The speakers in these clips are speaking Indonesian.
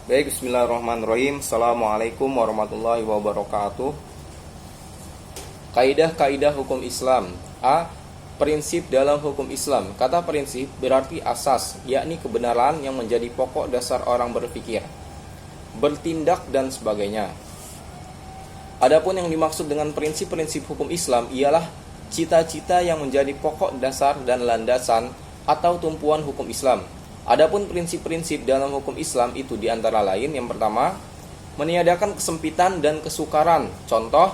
Baik, bismillahirrahmanirrahim. Assalamualaikum warahmatullahi wabarakatuh. Kaidah-kaidah hukum Islam. A. Prinsip dalam hukum Islam. Kata prinsip berarti asas, yakni kebenaran yang menjadi pokok dasar orang berpikir, bertindak dan sebagainya. Adapun yang dimaksud dengan prinsip-prinsip hukum Islam ialah cita-cita yang menjadi pokok dasar dan landasan atau tumpuan hukum Islam. Adapun prinsip-prinsip dalam hukum Islam itu diantara lain, yang pertama, meniadakan kesempitan dan kesukaran. Contoh,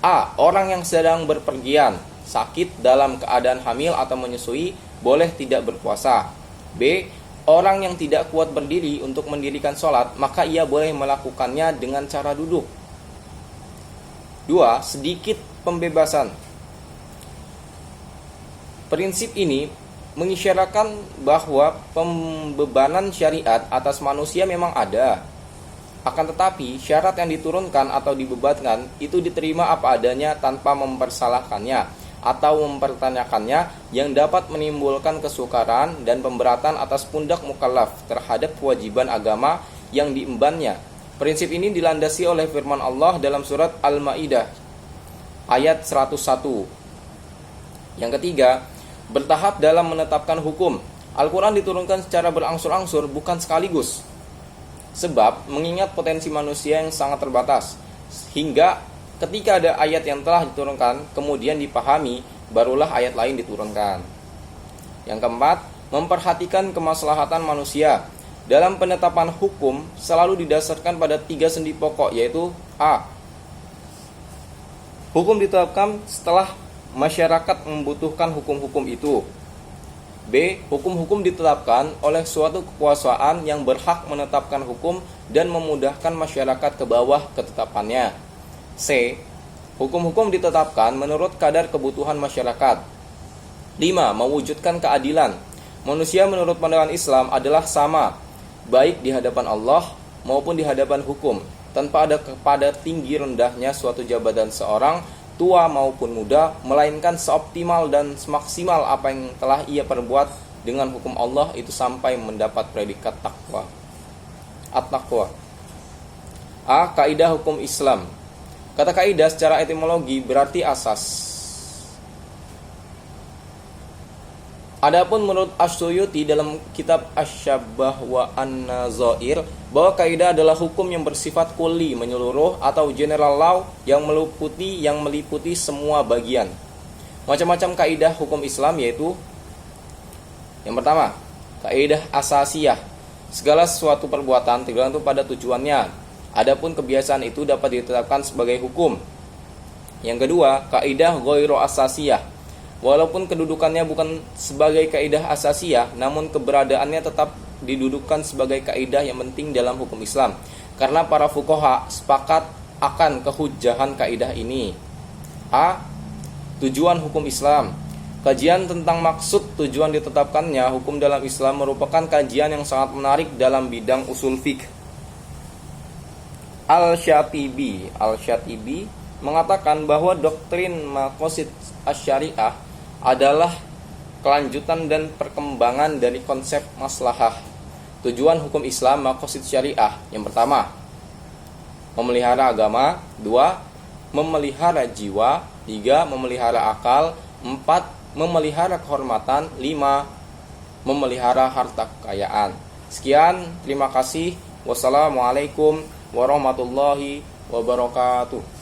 A. Orang yang sedang berpergian, sakit, dalam keadaan hamil atau menyusui, boleh tidak berpuasa. B. Orang yang tidak kuat berdiri untuk mendirikan sholat, maka ia boleh melakukannya dengan cara duduk. 2. Sedikit pembebasan. Prinsip ini mengisyaratkan bahwa pembebanan syariat atas manusia memang ada. Akan tetapi, syarat yang diturunkan atau dibebankan itu diterima apa adanya tanpa mempersalahkannya atau mempertanyakannya, yang dapat menimbulkan kesukaran dan pemberatan atas pundak mukallaf terhadap kewajiban agama yang diembannya. Prinsip ini dilandasi oleh firman Allah dalam surat Al-Maidah ayat 101. Yang ketiga, bertahap dalam menetapkan hukum. Al-Quran diturunkan secara berangsur-angsur, bukan sekaligus. Sebab mengingat potensi manusia yang sangat terbatas, hingga ketika ada ayat yang telah diturunkan kemudian dipahami, barulah ayat lain diturunkan. Yang keempat, memperhatikan kemaslahatan manusia. Dalam penetapan hukum selalu didasarkan pada 3 sendi pokok, yaitu A. Hukum ditetapkan setelah masyarakat membutuhkan hukum-hukum itu. B. Hukum-hukum ditetapkan oleh suatu kekuasaan yang berhak menetapkan hukum dan memudahkan masyarakat ke bawah ketetapannya. C. Hukum-hukum ditetapkan menurut kadar kebutuhan masyarakat. 5. Mewujudkan keadilan. Manusia menurut pandangan Islam adalah sama, baik di hadapan Allah maupun di hadapan hukum, tanpa ada kepada tinggi rendahnya suatu jabatan seorang, tua maupun muda, melainkan seoptimal dan semaksimal apa yang telah ia perbuat dengan hukum Allah itu sampai mendapat predikat takwa. At-taqwa. A. Kaidah hukum Islam. Kata kaidah secara etimologi berarti asas. Adapun menurut Asy-Syuyuti dalam kitab Asy-Syabbah wa An-Nazair, bahwa kaidah adalah hukum yang bersifat kulli, menyeluruh, atau general law yang meliputi semua bagian. Macam-macam kaidah hukum Islam yaitu: yang pertama, kaidah asasiyah. Segala sesuatu perbuatan tergantung pada tujuannya. Adapun kebiasaan itu dapat ditetapkan sebagai hukum. Yang kedua, kaidah ghairu asasiyah. Walaupun kedudukannya bukan sebagai kaidah asasiyah, namun keberadaannya tetap didudukan sebagai kaidah yang penting dalam hukum Islam, karena para fuqaha sepakat akan kehujjahan kaidah ini. A. Tujuan hukum Islam. Kajian tentang maksud tujuan ditetapkannya hukum dalam Islam merupakan kajian yang sangat menarik dalam bidang usul fiqh. Al-Syatibi mengatakan bahwa doktrin maqasid asy-syariah adalah kelanjutan dan perkembangan dari konsep maslahah. Tujuan hukum Islam maqasid syariah: yang pertama, memelihara agama. 2. Memelihara jiwa. 3. Memelihara akal. 4. Memelihara kehormatan. 5. Memelihara harta kekayaan. Sekian, terima kasih. Wassalamualaikum warahmatullahi wabarakatuh.